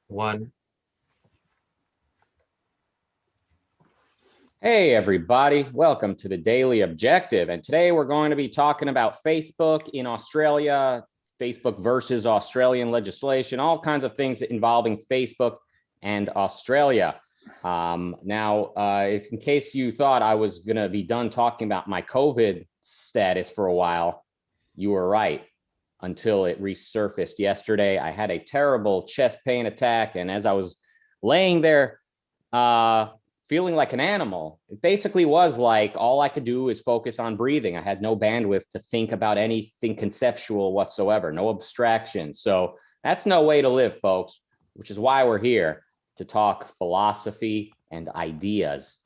One. Hey, everybody. Welcome to the Daily Objective. And today we're going to be talking about Facebook in Australia, Facebook versus Australian legislation, all kinds of things involving Facebook and Australia. If in case you thought I was going to be done talking about my COVID status for a while, you were right until it resurfaced yesterday. I had a terrible chest pain attack. And as I was laying there, feeling like an animal. It basically was like all I could do is focus on breathing. I had no bandwidth to think about anything conceptual whatsoever, no abstraction. So that's no way to live, folks, which is why we're here to talk philosophy and ideas.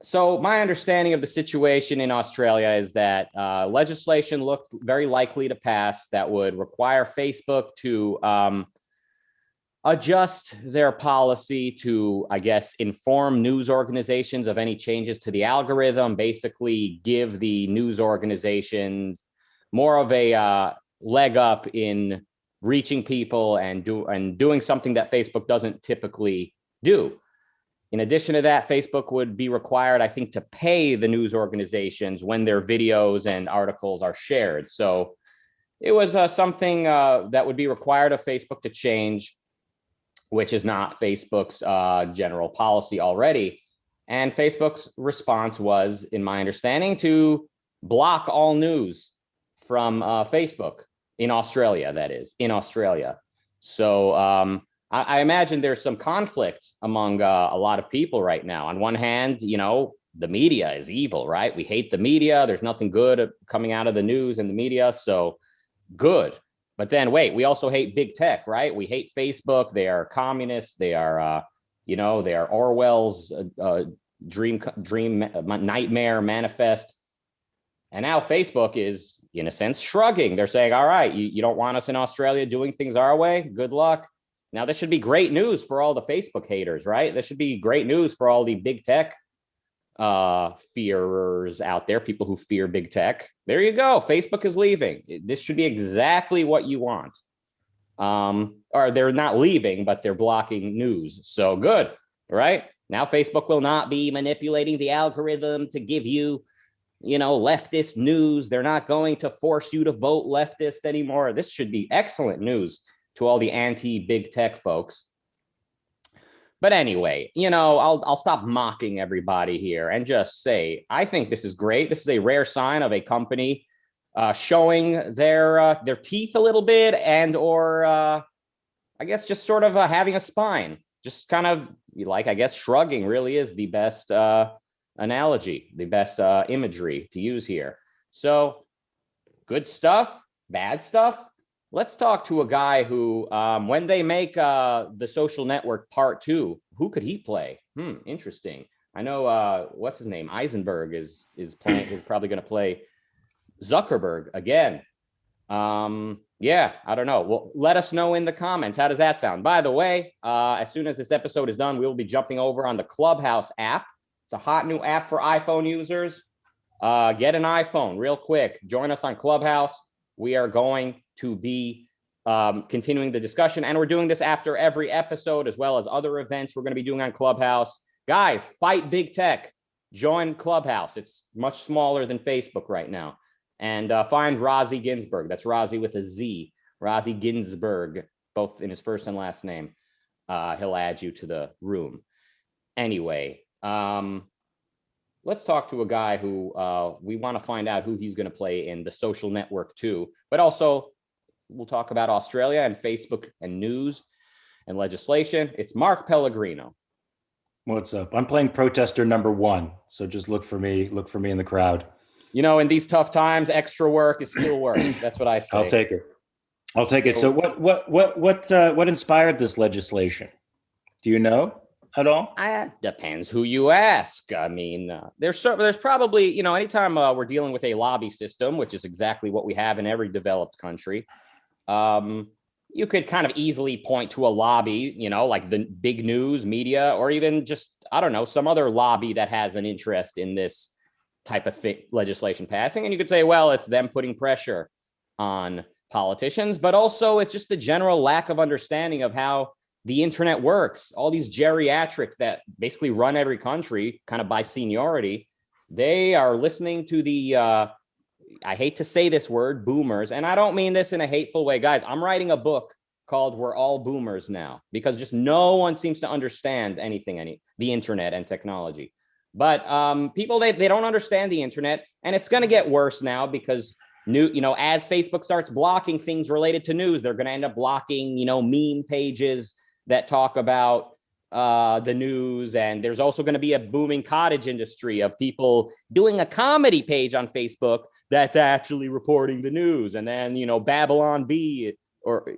So my understanding of the situation in Australia is that legislation looked very likely to pass that would require Facebook to adjust their policy to, I guess, inform news organizations of any changes to the algorithm, basically give the news organizations more of a leg up in reaching people and doing something that Facebook doesn't typically do. In addition to that, Facebook would be required, I think, to pay the news organizations when their videos and articles are shared. So it was something that would be required of Facebook to change, which is not Facebook's general policy already. And Facebook's response was, in my understanding, to block all news from Facebook in Australia, that is, in Australia. So I imagine there's some conflict among a lot of people right now. On one hand, you know, the media is evil, right? We hate the media. There's nothing good coming out of the news and the media. So good. But then wait, we also hate big tech, right? We hate Facebook. They are communists. They are, they are Orwell's dream nightmare manifest. And now Facebook is, in a sense, shrugging. They're saying, all right, you don't want us in Australia doing things our way. Good luck. Now, this should be great news for all the Facebook haters, right? This should be great news for all the big tech fearers out there, people who fear big tech. There you go. Facebook is leaving. This should be exactly what you want. Or they're not leaving, but they're blocking news. So good, right? Now Facebook will not be manipulating the algorithm to give you, leftist news. They're not going to force you to vote leftist anymore. This should be excellent news to all the anti-big tech folks. But anyway, I'll stop mocking everybody here and just say, I think this is great. This is a rare sign of a company showing their teeth a little bit or I guess just sort of having a spine. Just kind of like, I guess, shrugging really is the best analogy, the best imagery to use here. So good stuff, bad stuff. Let's talk to a guy who, when they make The Social Network Part 2, who could he play? Interesting. I know, what's his name? Eisenberg is probably going to play Zuckerberg again. Yeah, I don't know. Well, let us know in the comments. How does that sound? By the way, as soon as this episode is done, we will be jumping over on the Clubhouse app. It's a hot new app for iPhone users. Get an iPhone real quick. Join us on Clubhouse. We are going to be continuing the discussion, and we're doing this after every episode, as well as other events we're going to be doing on Clubhouse. Guys, fight big tech. Join Clubhouse. It's much smaller than Facebook right now. And find Rozzy Ginsburg. That's Rozzy with a Z. Rozzy Ginsburg, both in his first and last name. He'll add you to the room. Anyway, let's talk to a guy who we want to find out who he's going to play in The Social Network 2. But also, we'll talk about Australia and Facebook and news and legislation. It's Mark Pellegrino. What's up? I'm playing protester number 1. So just look for me in the crowd. In these tough times, extra work is still work. That's what I say. I'll take it. So what inspired this legislation? Do you know at all? Depends who you ask. I mean, there's probably, anytime we're dealing with a lobby system, which is exactly what we have in every developed country, you could kind of easily point to a lobby, like the big news media, or even just, I don't know, some other lobby that has an interest in this type of legislation passing. And you could say, well, it's them putting pressure on politicians, but also it's just the general lack of understanding of how the internet works. All these geriatrics that basically run every country kind of by seniority, they are listening to the, I hate to say this word, boomers. And I don't mean this in a hateful way. Guys, I'm writing a book called We're All Boomers Now, because just no one seems to understand the internet and technology. But people, they don't understand the internet, and it's going to get worse now because as Facebook starts blocking things related to news, they're going to end up blocking, meme pages that talk about the news. And there's also going to be a booming cottage industry of people doing a comedy page on Facebook that's actually reporting the news. And then, Babylon Bee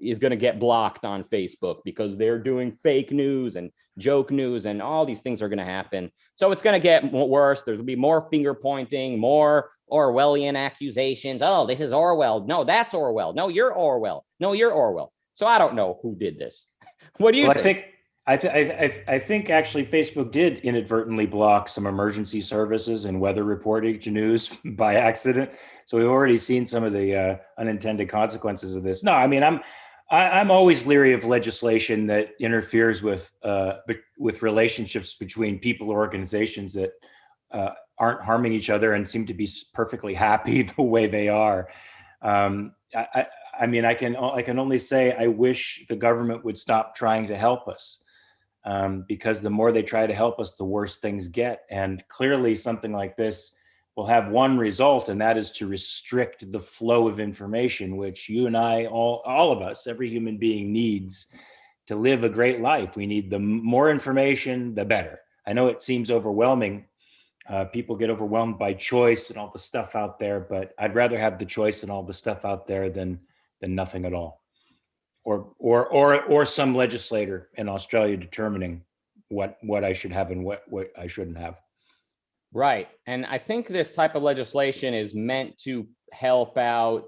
is going to get blocked on Facebook because they're doing fake news and joke news, and all these things are going to happen. So it's going to get worse. There'll be more finger pointing, more Orwellian accusations. Oh, this is Orwell. No, that's Orwell. No, you're Orwell. No, you're Orwell. So I don't know who did this. What do you think? I think actually Facebook did inadvertently block some emergency services and weather reporting to news by accident. So we've already seen some of the unintended consequences of this. No, I mean, I'm always leery of legislation that interferes with relationships between people or organizations that aren't harming each other and seem to be perfectly happy the way they are. I mean, I can only say I wish the government would stop trying to help us, because the more they try to help us, the worse things get. And clearly, something like this will have one result, and that is to restrict the flow of information, which you and I, all of us, every human being needs to live a great life. We need the more information, the better. I know it seems overwhelming. People get overwhelmed by choice and all the stuff out there, but I'd rather have the choice and all the stuff out there than nothing at all, or some legislator in Australia determining what I should have and what I shouldn't have. Right. And I think this type of legislation is meant to help out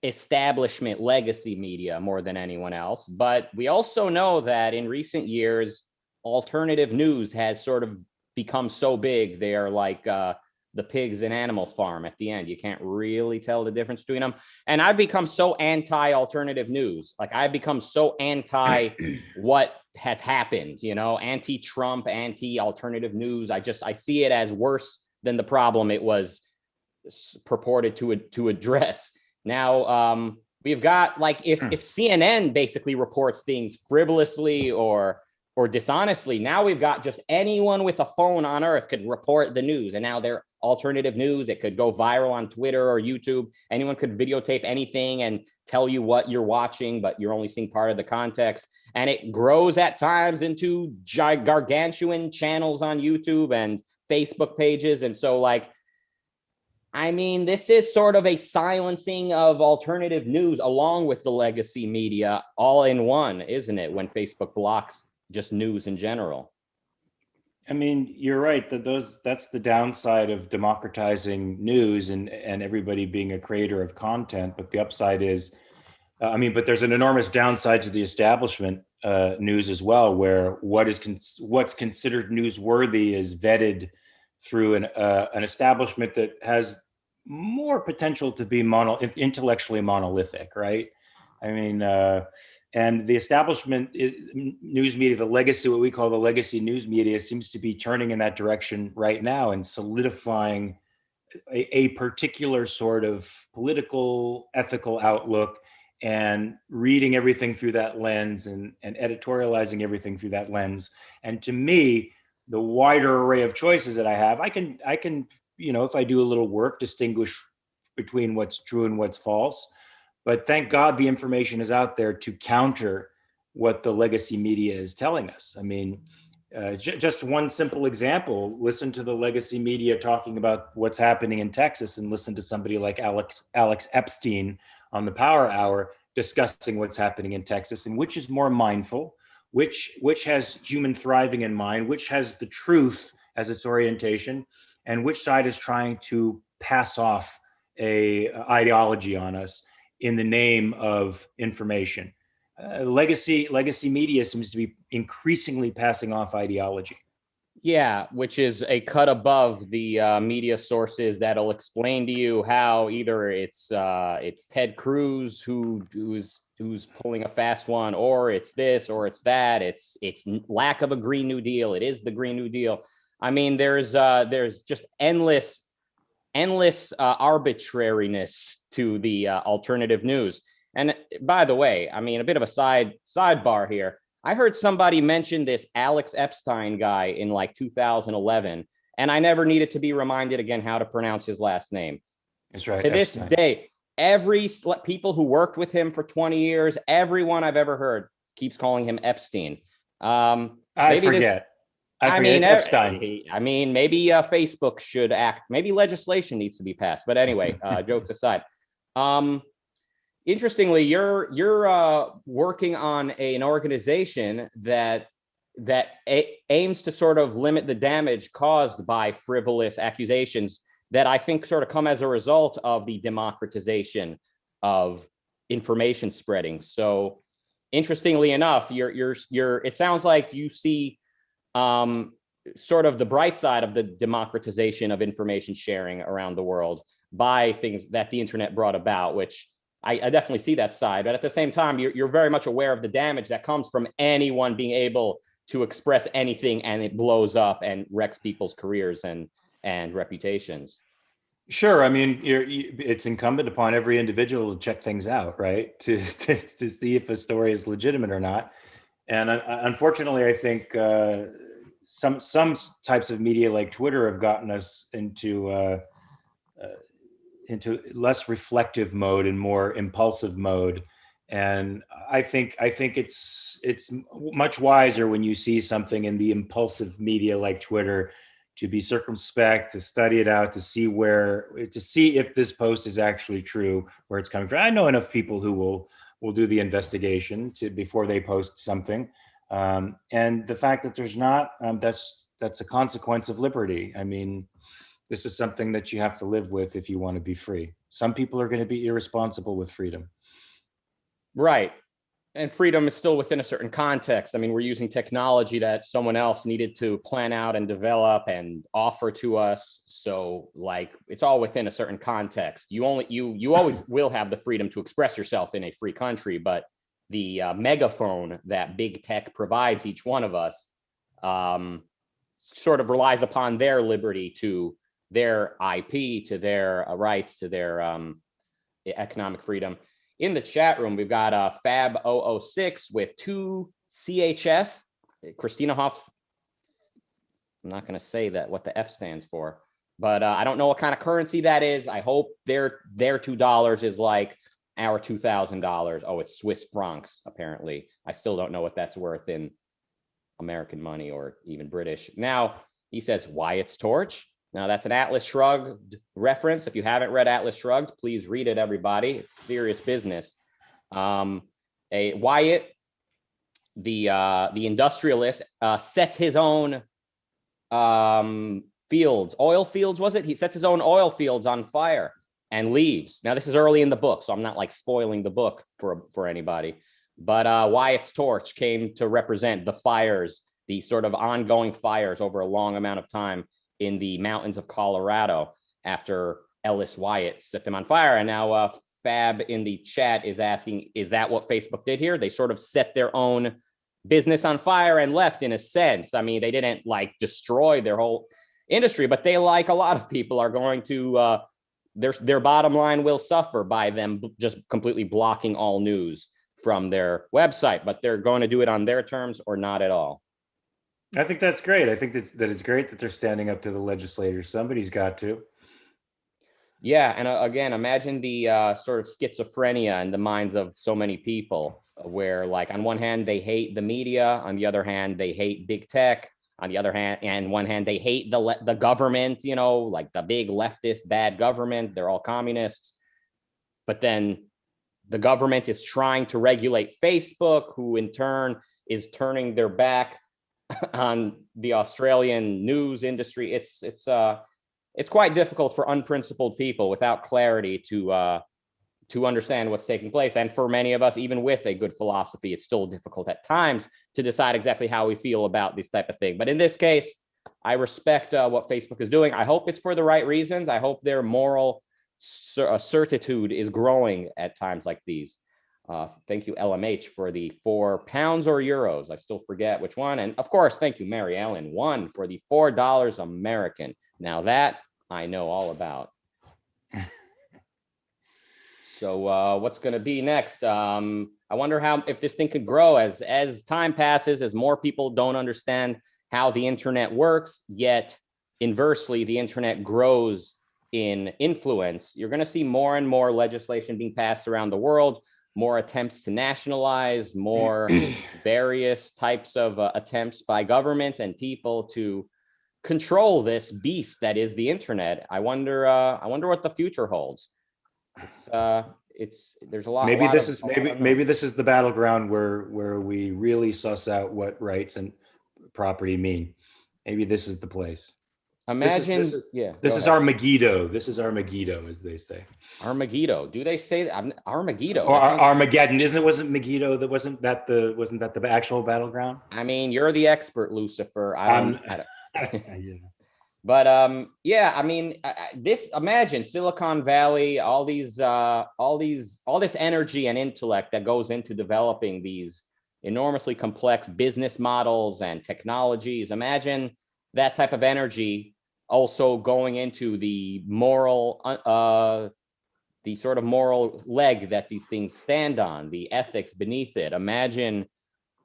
establishment legacy media more than anyone else. But we also know that in recent years, alternative news has sort of become so big. They are like the pigs in Animal Farm at the end. You can't really tell the difference between them. And I've become so anti-alternative news. Like I've become so anti what has happened, anti-Trump, anti-alternative news. I see it as worse than the problem it was purported to address. Now, we've got if CNN basically reports things frivolously or dishonestly, now we've got just anyone with a phone on earth could report the news. And now they're alternative news. It could go viral on Twitter or YouTube. Anyone could videotape anything and tell you what you're watching, but you're only seeing part of the context. And it grows at times into gargantuan channels on YouTube and Facebook pages. And so this is sort of a silencing of alternative news along with the legacy media all in one, isn't it? When Facebook blocks just news in general. I mean, you're right that's the downside of democratizing news and everybody being a creator of content. But the upside is, but there's an enormous downside to the establishment news as well, where what's considered newsworthy is vetted through an establishment that has more potential to be intellectually monolithic, right? I mean, and the establishment news media, what we call the legacy news media, seems to be turning in that direction right now and solidifying a particular sort of political, ethical outlook, and reading everything through that lens and editorializing everything through that lens. And to me, the wider array of choices that I have, I can, if I do a little work, distinguish between what's true and what's false. But thank God the information is out there to counter what the legacy media is telling us. I mean, just one simple example, listen to the legacy media talking about what's happening in Texas, and listen to somebody like Alex Epstein on the Power Hour discussing what's happening in Texas, and which is more mindful, which has human thriving in mind, which has the truth as its orientation, and which side is trying to pass off a ideology on us in the name of information. Legacy media seems to be increasingly passing off ideology. Yeah, which is a cut above the media sources that'll explain to you how either it's Ted Cruz who's who's pulling a fast one, or it's this, or it's that. It's lack of a Green New Deal. It is the Green New Deal. I mean, there's just endless arbitrariness to the alternative news. And by the way, I mean, a bit of a sidebar here. I heard somebody mention this Alex Epstein guy in like 2011, and I never needed to be reminded again how to pronounce his last name. That's right. To this Epstein. day, people who worked with him for 20 years, everyone I've ever heard keeps calling him Epstein. I forget. I mean, Epstein. I mean, maybe Facebook should act. Maybe legislation needs to be passed. But anyway, jokes aside. Interestingly, you're working on an organization that aims to sort of limit the damage caused by frivolous accusations that I think sort of come as a result of the democratization of information spreading. So, interestingly enough, it sounds like you see sort of the bright side of the democratization of information sharing around the world by things that the internet brought about, which I definitely see that side. But at the same time, you're very much aware of the damage that comes from anyone being able to express anything, and it blows up and wrecks people's careers and reputations. Sure. I mean, it's incumbent upon every individual to check things out, right? To see if a story is legitimate or not. And unfortunately, I think some types of media like Twitter have gotten us into less reflective mode and more impulsive mode. And I think it's much wiser when you see something in the impulsive media like Twitter to be circumspect, to study it out, to see if this post is actually true, where it's coming from. I know enough people who will do the investigation before they post something. And the fact that there's not, that's a consequence of liberty. I mean, this is something that you have to live with if you want to be free. Some people are going to be irresponsible with freedom. Right. And freedom is still within a certain context. I mean, we're using technology that someone else needed to plan out and develop and offer to us. So like, it's all within a certain context. You always will have the freedom to express yourself in a free country, but the megaphone that big tech provides each one of us sort of relies upon their liberty to their IP, to their rights, to their economic freedom. In the chat room, we've got Fab006 with 2 CHF. Christina Hoff, I'm not going to say what the F stands for, but I don't know what kind of currency that is. I hope their $2 is like our $2,000. Oh, it's Swiss francs, apparently. I still don't know what that's worth in American money or even British. Now, he says Wyatt's Torch. Now, that's an Atlas Shrugged reference. If you haven't read Atlas Shrugged, please read it, everybody. It's serious business. Wyatt, the industrialist, sets his own fields, oil fields, was it? He sets his own oil fields on fire and leaves. Now, this is early in the book, so I'm not like spoiling the book for anybody. But Wyatt's Torch came to represent the fires, the sort of ongoing fires over a long amount of time in the mountains of Colorado after Ellis Wyatt set them on fire. And now Fab in the chat is asking, is that what Facebook did here? They sort of set their own business on fire and left, in a sense. I mean, they didn't like destroy their whole industry, but they, like a lot of people, are going to, their bottom line will suffer by them just completely blocking all news from their website, but they're going to do it on their terms or not at all. I think that's great. I think that it's great that they're standing up to the legislators. Somebody's got to. Yeah, and again, imagine the sort of schizophrenia in the minds of so many people, where, like, on one hand they hate the media, on the other hand they hate big tech, on the other hand, and one hand they hate the government, you know, like the big leftist bad government. They're all communists, but then the government is trying to regulate Facebook, who in turn is turning their back on the Australian news industry. It's quite difficult for unprincipled people without clarity to understand what's taking place. And for many of us, even with a good philosophy, it's still difficult at times to decide exactly how we feel about this type of thing. But in this case, I respect what Facebook is doing. I hope it's for the right reasons. I hope their moral certitude is growing at times like these. Thank you, LMH, for the £4 or euros. I still forget which one. And of course, thank you, Mary Ellen, one for the $4 American. Now that I know all about. So what's going to be next? I wonder if this thing could grow as time passes, as more people don't understand how the internet works, yet inversely, the internet grows in influence. You're going to see more and more legislation being passed around the world, more attempts to nationalize, more various types of attempts by governments and people to control this beast that is the internet. I wonder what the future holds. There's a lot. Maybe this is the battleground where we really suss out what rights and property mean. Maybe this is the place. Imagine, this is our Megiddo. This is our Megiddo, as they say. Armageddon. Do they say that? Armageddon. Or Armageddon? Wasn't Megiddo? Wasn't that the actual battleground? I mean, you're the expert, Lucifer. I don't. Yeah. But I mean, imagine Silicon Valley, all this energy and intellect that goes into developing these enormously complex business models and technologies. Imagine that type of energy also going into the sort of moral leg that these things stand on, the ethics beneath it. Imagine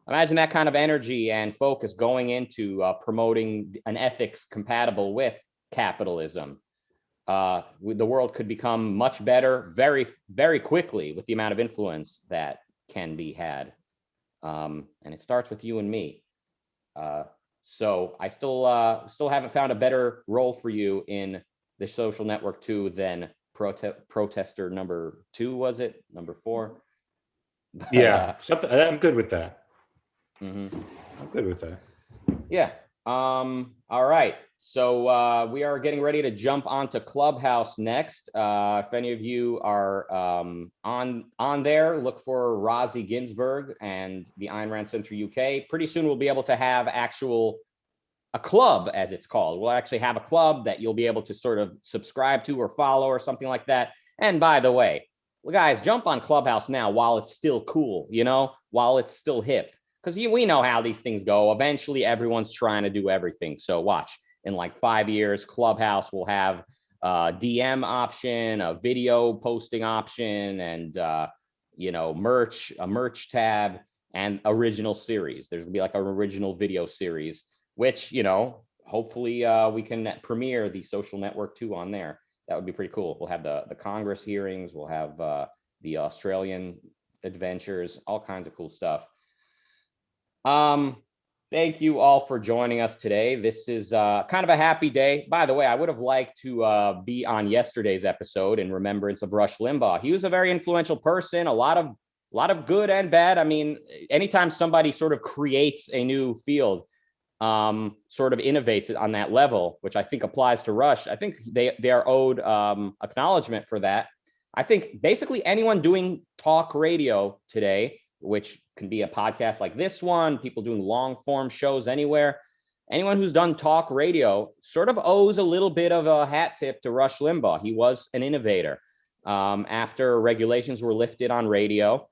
that kind of energy and focus going into promoting an ethics compatible with capitalism. The world could become much better very, very quickly with the amount of influence that can be had. And it starts with you and me. So I still haven't found a better role for you in the social network 2 than protester number 2, was it? Number 4? But, yeah, I'm good with that. Mm-hmm. I'm good with that. Yeah. All right. So we are getting ready to jump onto Clubhouse next. If any of you are on there, look for Rosie Ginsburg and the Ayn Rand Center UK. Pretty soon we'll be able to have a club, as it's called. We'll actually have a club that you'll be able to sort of subscribe to or follow or something like that. And by the way, well, guys, jump on Clubhouse now while it's still cool, while it's still hip. Because we know how these things go. Eventually, everyone's trying to do everything. So watch, in like 5 years, Clubhouse will have a DM option, a video posting option, and a merch tab, and original series. There's gonna be like an original video series, which hopefully we can premiere the Social Network 2 on there. That would be pretty cool. We'll have the Congress hearings. We'll have the Australian adventures, all kinds of cool stuff. Thank you all for joining us today. This is kind of a happy day. By the way, I would have liked to be on yesterday's episode in remembrance of Rush Limbaugh. He was a very influential person, a lot of good and bad. I mean, anytime somebody sort of creates a new field, sort of innovates it on that level, which I think applies to Rush, I think they are owed acknowledgement for that. I think basically anyone doing talk radio today, which can be a podcast like this one, people doing long form shows anywhere, anyone who's done talk radio sort of owes a little bit of a hat tip to Rush Limbaugh. He was an innovator. After regulations were lifted on radio,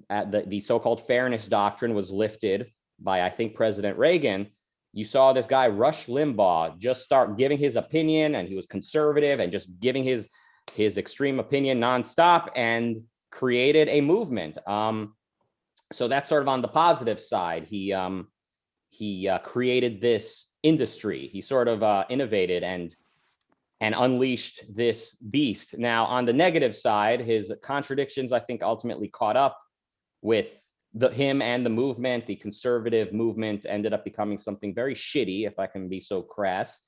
the so-called fairness doctrine was lifted by, I think, President Reagan. You saw this guy, Rush Limbaugh, just start giving his opinion, and he was conservative and just giving his extreme opinion nonstop, and created a movement. So that's sort of on the positive side. He created this industry. He sort of innovated and unleashed this beast. Now, on the negative side, his contradictions, I think, ultimately caught up with him and the movement. The conservative movement ended up becoming something very shitty, if I can be so crass.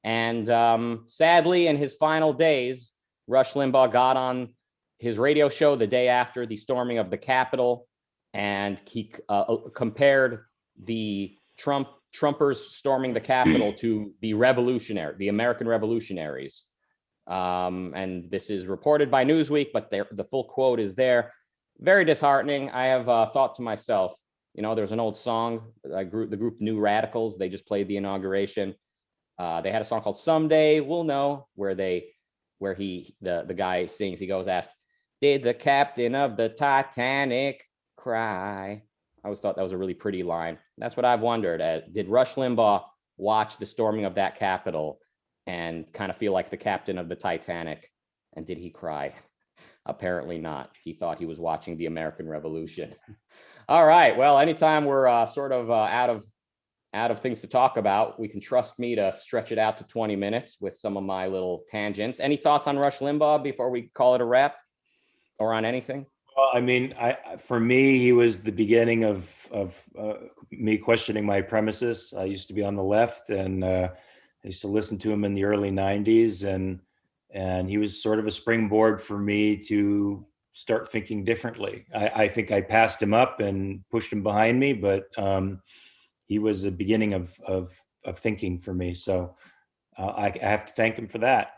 And sadly, in his final days, Rush Limbaugh got on his radio show the day after the storming of the Capitol, and he compared the Trumpers storming the Capitol to the American revolutionaries. And this is reported by Newsweek, but the full quote is there. Very disheartening. I have thought to myself, there's an old song, the group New Radicals. They just played the inauguration. They had a song called "Someday We'll Know," where the guy sings. He goes, Did the captain of the Titanic cry? I always thought that was a really pretty line. That's what I've wondered. Did Rush Limbaugh watch the storming of that Capitol and kind of feel like the captain of the Titanic? And did he cry? Apparently not. He thought he was watching the American Revolution. All right. Well, anytime we're sort of out of things to talk about, we can trust me to stretch it out to 20 minutes with some of my little tangents. Any thoughts on Rush Limbaugh before we call it a wrap, or on anything? Well, I mean, for me, he was the beginning of me questioning my premises. I used to be on the left, and I used to listen to him in the early '90s, and he was sort of a springboard for me to start thinking differently. I think I passed him up and pushed him behind me, but he was the beginning of thinking for me. So I have to thank him for that.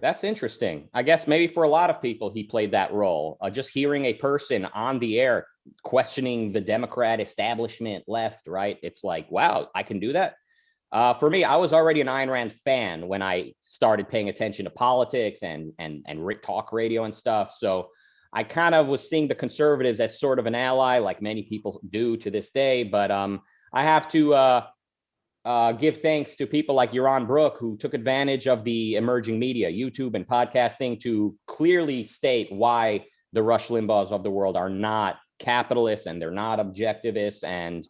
That's interesting. I guess maybe for a lot of people, he played that role. Just hearing a person on the air questioning the Democrat establishment left, right? It's like, wow, I can do that. For me, I was already an Ayn Rand fan when I started paying attention to politics and talk radio and stuff. So I kind of was seeing the conservatives as sort of an ally, like many people do to this day. But I have to give thanks to people like Yaron Brook, who took advantage of the emerging media, YouTube and podcasting, to clearly state why the Rush Limbaughs of the world are not capitalists and they're not objectivists. And,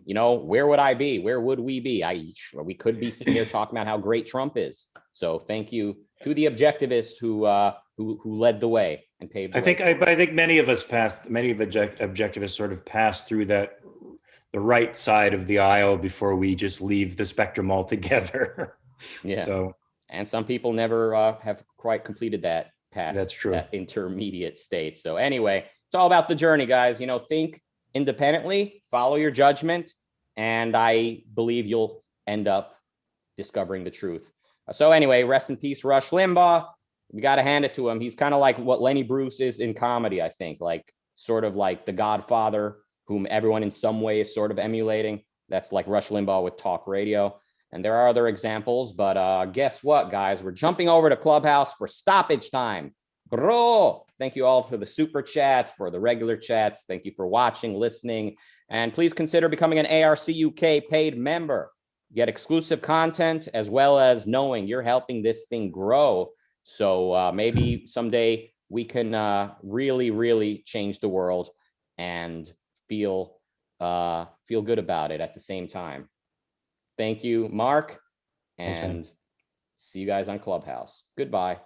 you know, where would I be? Where would we be? We could be sitting here talking about how great Trump is. So thank you to the objectivists who led the way and paved the way. I think many of us passed, many of the objectivists sort of passed through the right side of the aisle before we just leave the spectrum altogether. Yeah. So, and some people never have quite completed that past. That's true. That intermediate state. So anyway, it's all about the journey, guys. You know, think independently, follow your judgment, and I believe you'll end up discovering the truth. So anyway, rest in peace, Rush Limbaugh. We got to hand it to him. He's kind of like what Lenny Bruce is in comedy, I think, like sort of like the Godfather, whom everyone in some way is sort of emulating. That's like Rush Limbaugh with talk radio. And there are other examples, but guess what, guys? We're jumping over to Clubhouse for stoppage time. Bro, thank you all for the super chats, for the regular chats. Thank you for watching, listening, and please consider becoming an ARC UK paid member. Get exclusive content as well as knowing you're helping this thing grow. So maybe someday we can really, really change the world and feel good about it at the same time. Thank you, Mark, and see you guys on Clubhouse. Goodbye.